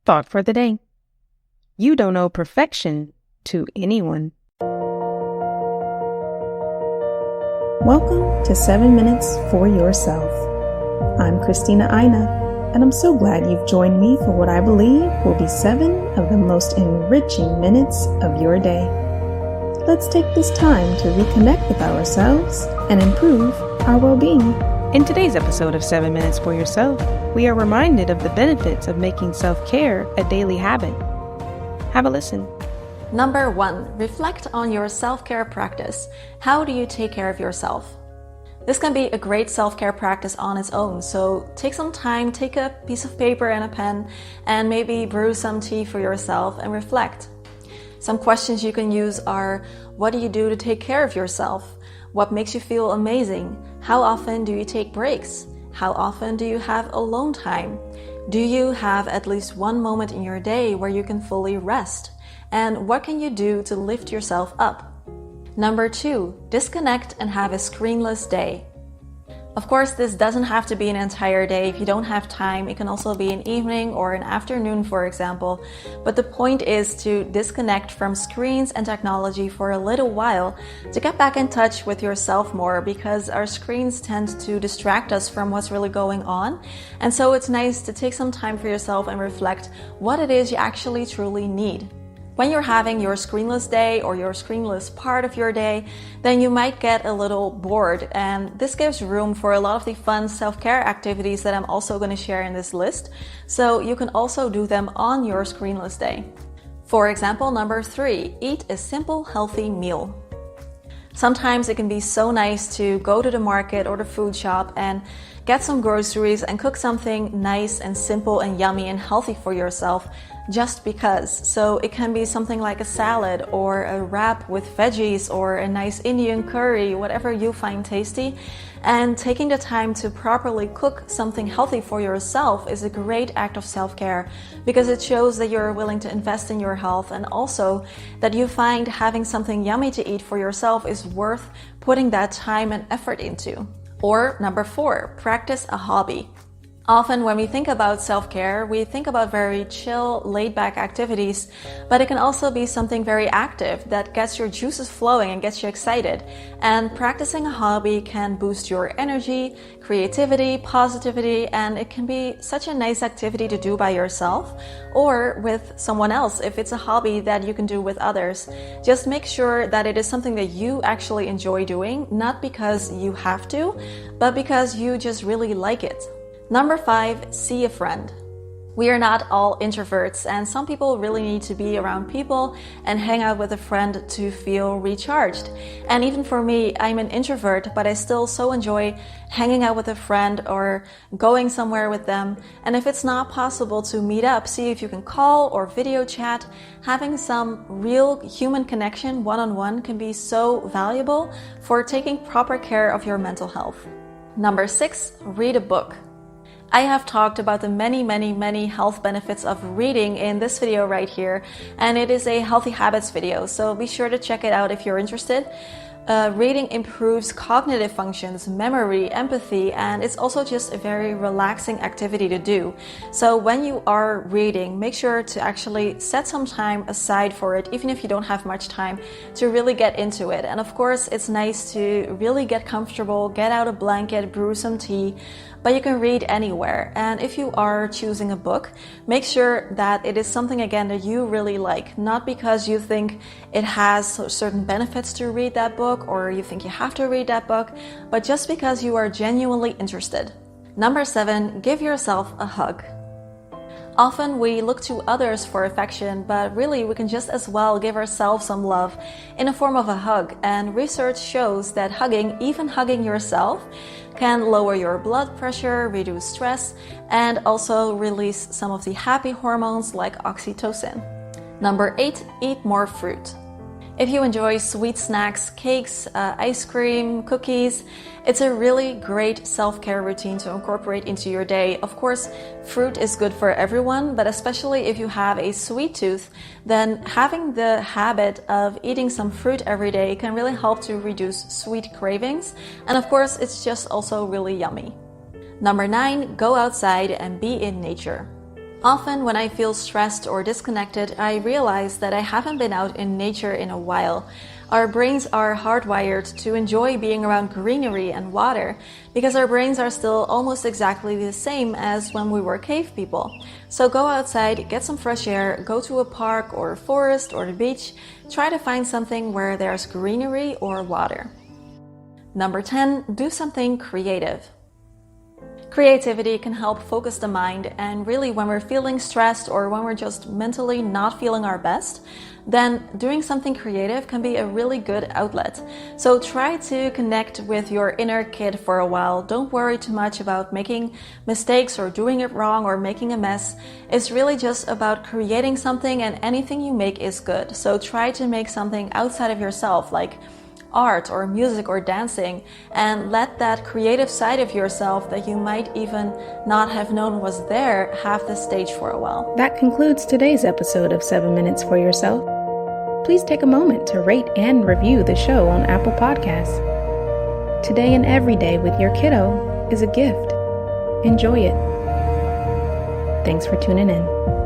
Thought for the day. You don't owe perfection to anyone. Welcome to 7 Minutes for Yourself. I'm Christina, and I'm so glad you've joined me for what I believe will be 7 of the most enriching minutes of your day. Let's take this time to reconnect with ourselves and improve our well-being. In today's episode of 7 Minutes for Yourself, we are reminded of the benefits of making self-care a daily habit. Have a listen. Number 1, reflect on your self-care practice. How do you take care of yourself? This can be a great self-care practice on its own, so take some time, take a piece of paper and a pen, and maybe brew some tea for yourself and reflect. Some questions you can use are, what do you do to take care of yourself? What makes you feel amazing? How often do you take breaks? How often do you have alone time? Do you have at least one moment in your day where you can fully rest? And what can you do to lift yourself up? Number 2, disconnect and have a screenless day. Of course, this doesn't have to be an entire day. If you don't have time, it can also be an evening or an afternoon, for example. But the point is to disconnect from screens and technology for a little while to get back in touch with yourself more, because our screens tend to distract us from what's really going on. And so it's nice to take some time for yourself and reflect what it is you actually truly need. When you're having your screenless day or your screenless part of your day, then you might get a little bored, and this gives room for a lot of the fun self-care activities that I'm also going to share in this list, so you can also do them on your screenless day. For example, number 3, eat a simple, healthy meal. Sometimes it can be so nice to go to the market or the food shop and get some groceries and cook something nice and simple and yummy and healthy for yourself just because. So it can be something like a salad or a wrap with veggies or a nice Indian curry, whatever you find tasty. And taking the time to properly cook something healthy for yourself is a great act of self-care, because it shows that you're willing to invest in your health, and also that you find having something yummy to eat for yourself is worth putting that time and effort into. Or number 4, practice a hobby. Often when we think about self-care, we think about very chill, laid-back activities, but it can also be something very active that gets your juices flowing and gets you excited. And practicing a hobby can boost your energy, creativity, positivity, and it can be such a nice activity to do by yourself or with someone else if it's a hobby that you can do with others. Just make sure that it is something that you actually enjoy doing, not because you have to, but because you just really like it. Number 5, see a friend. We are not all introverts, and some people really need to be around people and hang out with a friend to feel recharged. And even for me, I'm an introvert, but I still so enjoy hanging out with a friend or going somewhere with them. And if it's not possible to meet up, see if you can call or video chat. Having some real human connection one-on-one can be so valuable for taking proper care of your mental health. Number 6, read a book. I have talked about the many health benefits of reading in this video right here, and it is a healthy habits video, so be sure to check it out if you're interested. Reading improves cognitive functions, memory, empathy, and it's also just a very relaxing activity to do. So when you are reading, make sure to actually set some time aside for it, even if you don't have much time, to really get into it. And of course, it's nice to really get comfortable, get out a blanket, brew some tea, but you can read anywhere. And if you are choosing a book, make sure that it is something, again, that you really like, not because you think it has certain benefits to read that book or you think you have to read that book, but just because you are genuinely interested. Number 7, give yourself a hug. Often we look to others for affection, but really we can just as well give ourselves some love in a form of a hug. And research shows that hugging, even hugging yourself, can lower your blood pressure, reduce stress, and also release some of the happy hormones like oxytocin. Number 8, eat more fruit. If you enjoy sweet snacks, cakes, ice cream, cookies, it's a really great self-care routine to incorporate into your day. Of course, fruit is good for everyone, but especially if you have a sweet tooth, then having the habit of eating some fruit every day can really help to reduce sweet cravings. And of course, it's just also really yummy. Number 9, go outside and be in nature. Often when I feel stressed or disconnected, I realize that I haven't been out in nature in a while. Our brains are hardwired to enjoy being around greenery and water because our brains are still almost exactly the same as when we were cave people. So go outside, get some fresh air, go to a park or a forest or the beach. Try to find something where there's greenery or water. Number 10, do something creative. Creativity can help focus the mind, and really when we're feeling stressed or when we're just mentally not feeling our best, then doing something creative can be a really good outlet. So try to connect with your inner kid for a while. Don't worry too much about making mistakes or doing it wrong or making a mess. It's really just about creating something, and anything you make is good. So try to make something outside of yourself, like art or music or dancing, and let that creative side of yourself that you might even not have known was there have the stage for a while. That concludes today's episode of 7 Minutes for Yourself. Please take a moment to rate and review the show on Apple Podcasts. Today and every day with your kiddo is a gift. Enjoy it. Thanks for tuning in.